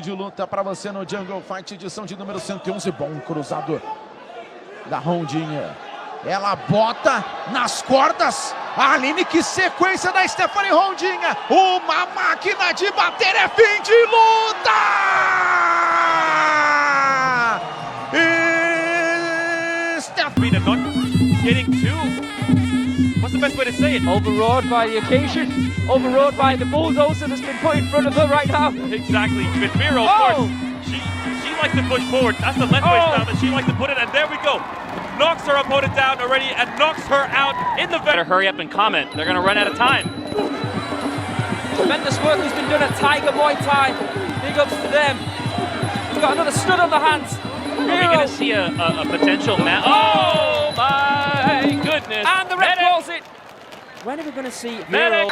De luta para você no Jungle Fight, edição de número 111. Bom cruzado da Rondinha. Ela bota nas cordas. A Aline, que sequência da Stephanie Rondinha. Uma máquina de bater, é fim de luta! Stephanie not getting too. What's the best way to say it? Overrode by the occasion, overrode by the bulldozer that's been put in front of her right now. Exactly. With Miro, of course, she likes to push forward. That's the lengthway style that she likes to put it, and there we go. Knocks her opponent down already and knocks her out in the better. Hurry up and comment. They're going to run out of time. Tremendous work has been done at Tiger Muay Thai. Big ups to them. We've got another stud on the hands. Are we going to see a potential match? Oh my goodness. And the ref calls it. When are we going to see Miro?